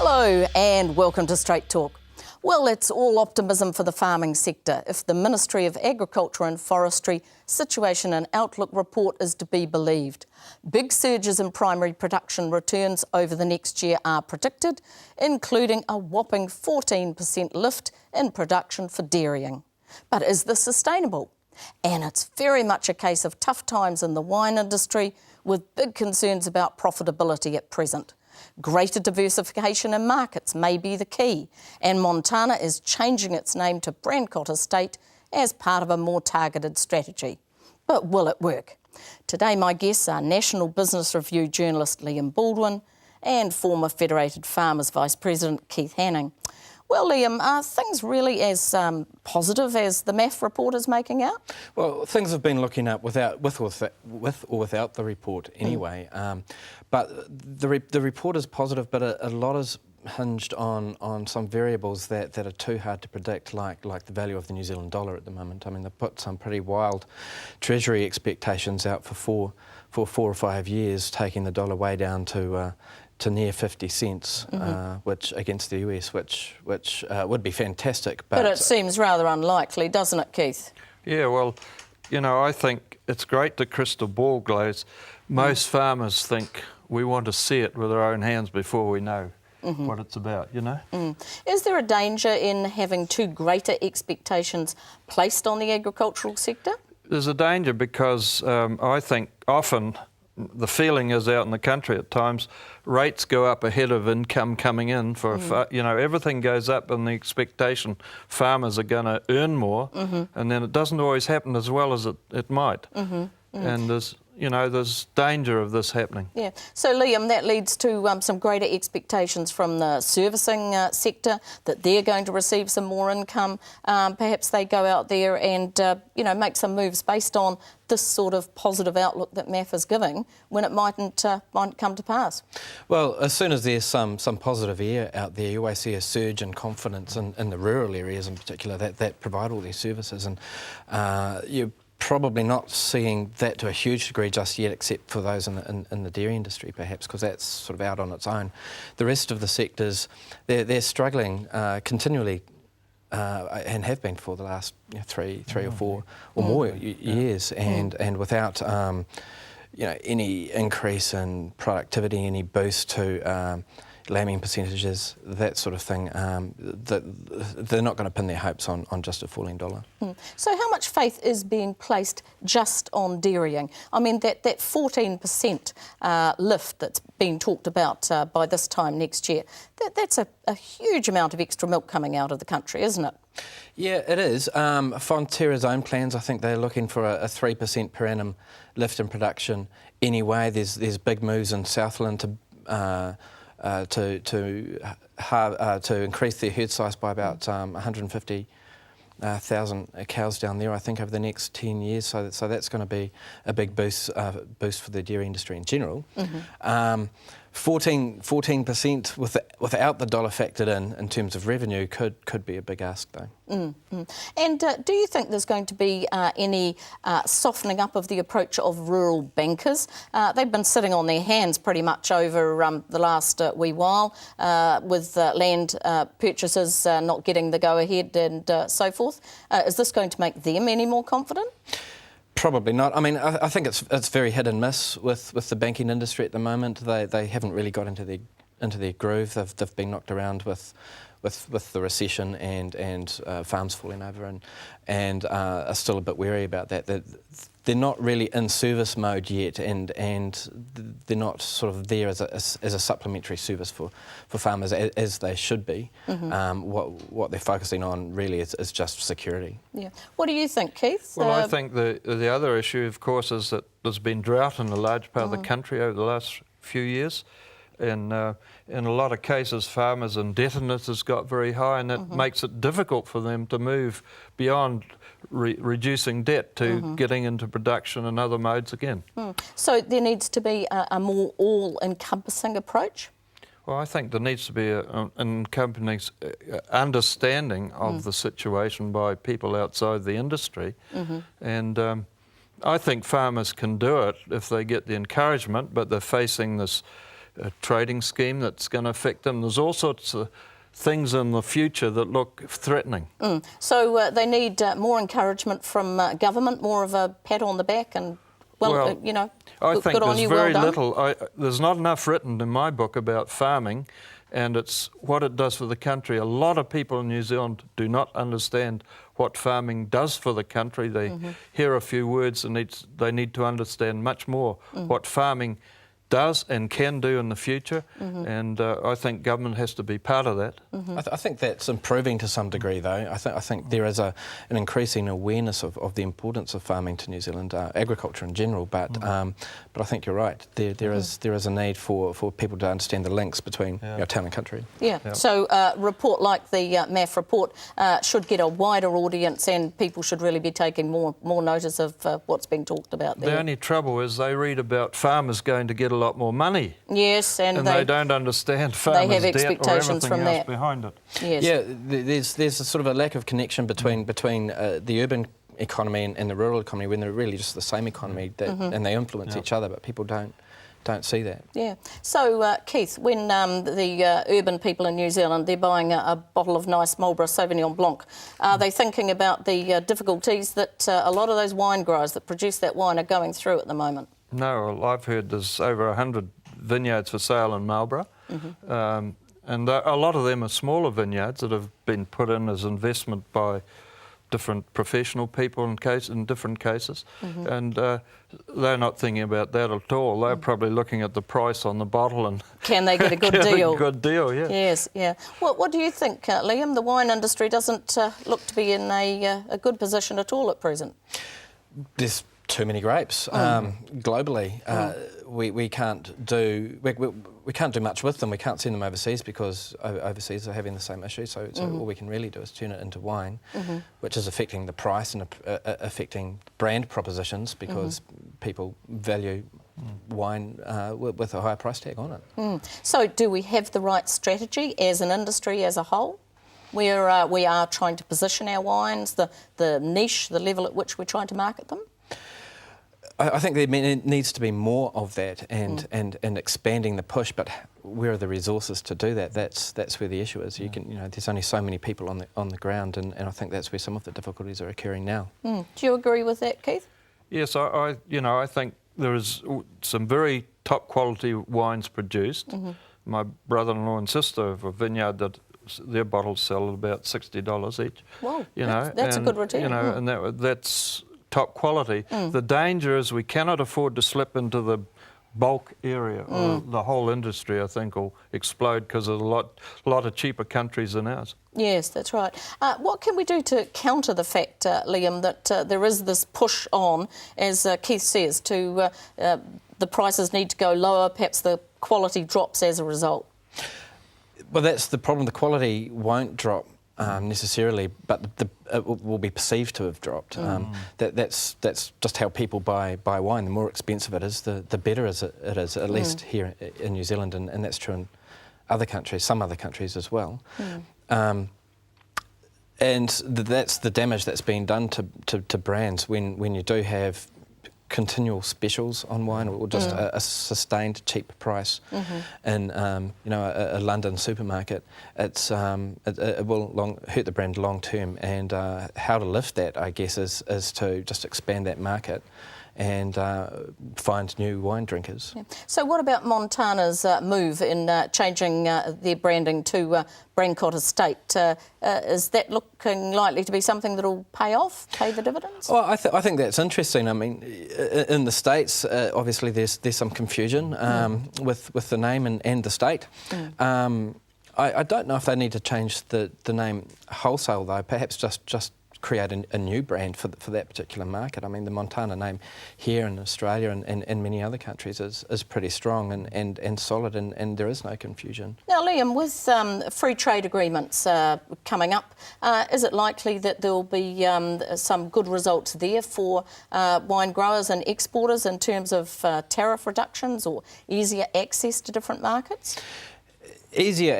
Hello and welcome to Straight Talk. Well, it's all optimism for the farming sector if the Ministry of Agriculture and Forestry Situation and Outlook report is to be believed. Big surges in primary production returns over the next year are predicted, including a whopping 14% lift in production for dairying. But is this sustainable? And it's very much a case of tough times in the wine industry with big concerns about profitability at present. Greater diversification in markets may be the key, and Montana is changing its name to Brancott Estate as part of a more targeted strategy. But will it work? Today my guests are National Business Review journalist Baldwin and former Federated Farmers Vice President Keith Hanning. Well, Liam, are things really as positive as the MAF report is making out? Well, things have been looking up with or without the report anyway. But the report is positive, but a lot is hinged on some variables that are too hard to predict, like the value of the New Zealand dollar at the moment. I mean, they've put some pretty wild Treasury expectations out for 4 or 5 years, taking the dollar way down to near 50 cents, which against the US, which would be fantastic. But it seems rather unlikely, doesn't it, Keith? Yeah, well, you know, I think it's great the crystal ball glows. Most farmers think we want to see it with our own hands before we know what it's about, you know? Is there a danger in having too greater expectations placed on the agricultural sector? There's a danger because I think often the feeling is out in the country at times, rates go up ahead of income coming in for, you know, everything goes up in the expectation farmers are going to earn more, and then it doesn't always happen as well as it might. And there's danger of this happening. Yeah. So, Liam, that leads to some greater expectations from the servicing sector that they're going to receive some more income. Perhaps they go out there and, make some moves based on this sort of positive outlook that MAF is giving when it mightn't come to pass. Well, as soon as there's some positive air out there, you always see a surge in confidence in the rural areas in particular that provide all these services. And you're probably not seeing that to a huge degree just yet, except for those in the dairy industry, perhaps, because that's sort of out on its own. The rest of the sectors, they're struggling continually, and have been for the last three or four or more years, and without any increase in productivity, any boost to lambing percentages, that sort of thing, they're not going to pin their hopes on just a falling dollar. So how much faith is being placed just on dairying? I mean, that 14% lift that's been talked about by this time next year, that's a huge amount of extra milk coming out of the country, isn't it? Yeah, it is. Fonterra's own plans, I think they're looking for a 3% per annum lift in production anyway. There's big moves in Southland to increase their herd size by about 150,000 cows down there, I think, over the next 10 years. So that's going to be a big boost for the dairy industry in general. 14% without the dollar factored in terms of revenue could be a big ask, though. And do you think there's going to be any softening up of the approach of rural bankers? They've been sitting on their hands pretty much over the last wee while with land purchases not getting the go-ahead and so forth. Is this going to make them any more confident? Probably not. I mean, I think it's very hit and miss with the banking industry at the moment. They haven't really got into their groove. They've been knocked around with the recession and farms falling over and are still a bit wary about that. They're not really in service mode yet, and they're not sort of there as a supplementary service for farmers as they should be. What they're focusing on really is just security. Yeah. What do you think, Keith? Well, I think the other issue, of course, is that there's been drought in a large part of the country over the last few years. And in a lot of cases, farmers' indebtedness has got very high, and that makes it difficult for them to move beyond reducing debt to getting into production and other modes again. So there needs to be a more all-encompassing approach? Well, I think there needs to be an encompassing understanding of the situation by people outside the industry. And I think farmers can do it if they get the encouragement, but they're facing this trading scheme that's going to affect them. There's all sorts of things in the future that look threatening. So they need more encouragement from government, more of a pat on the back and, you know, I think good on there's you, very well done. little. There's not enough written in my book about farming and it's what it does for the country. A lot of people in New Zealand do not understand what farming does for the country. They hear a few words and they need to understand much more what farming does and can do in the future, and I think government has to be part of that. I think that's improving to some degree, though. I think there is an increasing awareness of the importance of farming to New Zealand, agriculture in general. But I think you're right. There is a need for people to understand the links between town and country. So a report like the MAF report should get a wider audience, and people should really be taking more notice of what's being talked about there. The only trouble is they read about farmers going to get a lot more money. Yes, and they don't understand farmers' they have debt expectations or from everything else that behind it. Yes. Yeah, there's a sort of a lack of connection between the urban economy and the rural economy when they're really just the same economy and they influence each other, but people don't see that. Yeah. So, Keith, when the urban people in New Zealand, they're buying a bottle of nice Marlborough Sauvignon Blanc, are they thinking about the difficulties that a lot of those wine growers that produce that wine are going through at the moment? No, I've heard there's over 100 vineyards for sale in Marlborough, and a lot of them are smaller vineyards that have been put in as investment by different professional people in different cases, and they're not thinking about that at all. They're probably looking at the price on the bottle and can they get a good get deal? A good deal, yeah. Yes, yeah. What do you think, Liam? The wine industry doesn't look to be in a good position at all at present. There's too many grapes globally. We can't do we can't do much with them. We can't send them overseas because overseas are having the same issue. So all we can really do is turn it into wine, which is affecting the price and affecting brand propositions because people value wine with a higher price tag on it. So do we have the right strategy as an industry as a whole? Where we are trying to position our wines, the niche, the level at which we're trying to market them? I think there needs to be more of that and expanding the push, but where are the resources to do that? That's where the issue is. There's only so many people on the ground, and I think that's where some of the difficulties are occurring now. Do you agree with that, Keith? Yes, I think there is some very top quality wines produced. My brother-in-law and sister have a vineyard that their bottles sell at about $60 each. Wow, that's a good return. And that's top quality. The danger is we cannot afford to slip into the bulk area. Or the whole industry, I think, will explode because of a lot of cheaper countries than ours. Yes, that's right. What can we do to counter the fact, Liam, that there is this push on, as Keith says, to the prices need to go lower, perhaps the quality drops as a result? Well, that's the problem. The quality won't drop necessarily, but it will be perceived to have dropped. That's just how people buy wine. The more expensive it is, the better it is, at least here in New Zealand, and that's true in other countries, some other countries as well. And that's the damage that's been done to brands when you do have continual specials on wine or just a sustained cheap price in a London supermarket. It will hurt the brand long term, and how to lift that, I guess, is to just expand that market and find new wine drinkers. Yeah. So what about Montana's move in changing their branding to Brancott Estate? Is that looking likely to be something that will pay the dividends? Well, I think that's interesting. I mean, in the States, obviously there's some confusion with the name and the state. I don't know if they need to change the name wholesale, though. Perhaps just create a new brand for that particular market. I mean, the Montana name here in Australia and many other countries is pretty strong and solid, and there is no confusion. Now, Liam, with free trade agreements coming up, is it likely that there will be some good results there for wine growers and exporters in terms of tariff reductions or easier access to different markets? Easier